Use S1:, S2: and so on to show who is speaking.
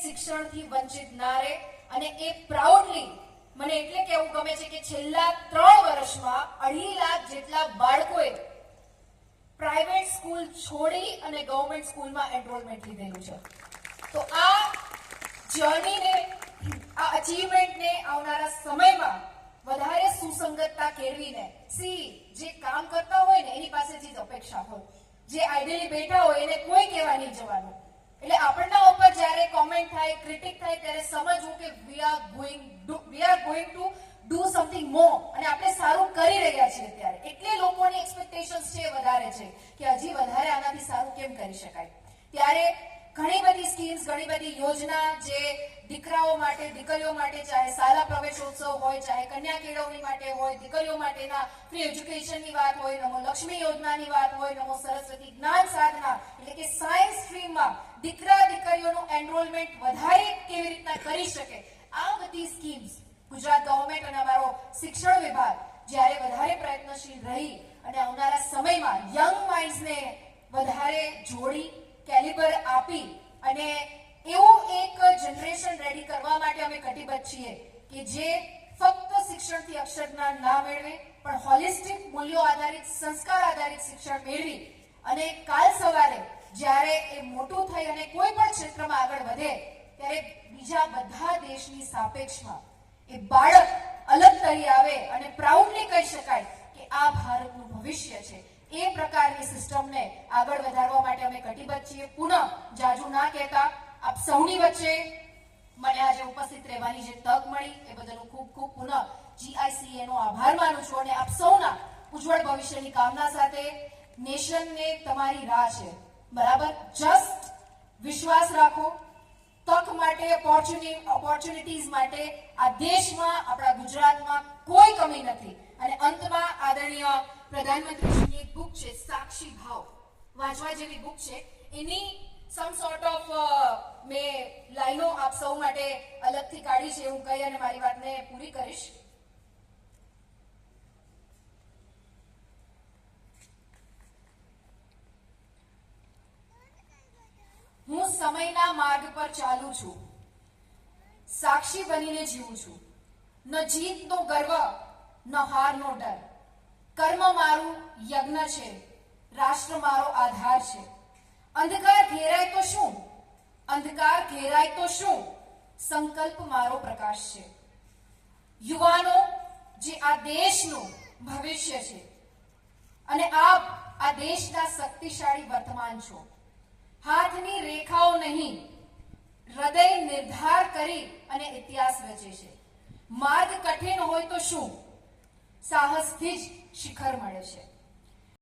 S1: શિક્ષણથી વંચિત ના રહે અને એ પ્રાઉડલી મને એટલે કહેવું ગમે છે કે છેલ્લા 3 વર્ષમાં 2.5 લાખ જેટલા બાળકોએ પ્રાઇવેટ સ્કૂલ છોડી અને ગવર્મેન્ટ સ્કૂલમાં એનરોલમેન્ટ લીધેલું છે. તો આ જર્નીને, આ અચીવમેન્ટને આવનારા સમયમાં વધારે સુસંગતતા કેળવીને જે કામ કરતા હોય ને એની પાસેથી જ અપેક્ષા હોય, જે આઈડિયલી બેઠા હોય એને કોઈ કહેવા નહીં જવાનું. એટલે આપણના ઉપર જ્યારે કોમેન્ટ થાય, ક્રિટિક થાય ત્યારે સમજવું કે we are going to do something more અને આપણે સારું કરી રહ્યા છીએ ત્યારે. એટલે લોકોની એક્સપેક્ટેશન્સ છે વધારે છે કે હજી વધારે આનાથી સારું કેમ કરી શકાય. ત્યારે ઘણી બધી સ્કીમ્સ, ઘણી બધી યોજના જે દીકરાઓ માટે, દીકરીઓ માટે, ચાહે શાળા પ્રવેશોત્સવ હોય, ચાહે કન્યા કેળવણી માટે હોય, દીકરીઓ માટેના ફ્રી એજ્યુકેશનની વાત હોય, નમો લક્ષ્મી યોજનાની વાત હોય, નમો સરસ્વતી જ્ઞાન સાધના એટલે કે સાયન્સ સ્ટ્રીમમાં દીકરા દીકરીઓનું એનરોલમેન્ટ વધારે કેવી રીતના કરી શકે, આ બધી સ્કીમ્સ ગુજરાત ગવર્મેન્ટ અને અમારો શિક્ષણ વિભાગ જ્યારે વધારે પ્રયત્નશીલ રહી અને આવનારા સમયમાં યંગ માઇન્ડ્સને વધારે જોડી, કેલિબર આપી અને એવું એક જનરેશન રેડી કરવા માટે અમે કટિબદ્ધ છીએ કે જે ફક્ત શિક્ષણથી અક્ષરના ના મેળવે પણ હોલિસ્ટિક મૂલ્યો આધારિત, સંસ્કાર આધારિત શિક્ષણ મેળવી અને કાલ સવારે જ્યારે એ મોટું થઈ અને કોઈ પણ ક્ષેત્રમાં આગળ વધે ત્યારે બીજા બધા દેશની સાપેક્ષમાં એ બાળક અલગ તરી આવે અને પ્રાઉડલી કહી શકાય કે આ ભારતનું ભવિષ્ય છે. એ પ્રકારની સિસ્ટમને આગળ વધારવા માટે અમે કટિબદ્ધ છીએ. પુનઃ જાજુ ના કહેતા આપ સૌની વચ્ચે મને આજે ઉપસ્થિત રહેવાની જે તક મળી એ બદલ હું ખૂબ ખૂબ પુનઃ GICA નો આભાર માનું છું અને આપ સૌના ઉજ્જવળ ભવિષ્યની કામના સાથે નેશનને તમારી રાહ છે, બરાબર? જસ્ટ વિશ્વાસ રાખો, તક માટે, ઓપોર્ચ્યુનિટીઝ માટે આ દેશમાં, આપણા ગુજરાતમાં કોઈ કમી નથી. અને અંતમાં આદરણીય પ્રધાનમંત્રીશ્રીની એક બુક છે સાક્ષી ભાવ, વાંચવા જેવી બુક છે. એની સમ સોર્ટ ઓફ મેં લાઈનો આપ સૌ માટે અલગથી કાઢી છે. હું કહી અને મારી વાતને પૂરી કરીશ. હું સમયના માર્ગ પર ચાલું છું, સાક્ષી બનીને જીવું છું. ન જીતનો ગર્વ, ન હારનો ડર. કર્મ મારું યજ્ઞ છે, રાષ્ટ્ર મારો આધાર છે. અંધકાર ઘેરાય તો શું, અંધકાર ઘેરાય તો શું, સંકલ્પ મારો પ્રકાશ છે. યુવાનો જે આ દેશનું ભવિષ્ય છે અને આપ આ દેશના શક્તિશાળી વર્તમાન છો. હાથની રેખાઓ નહીં, હૃદય નિર્ધાર કરી અને ઇતિહાસ રચે છે. માર્ગ કઠિન હોય તો શું, સાહસથી જ શિખર મળે છે.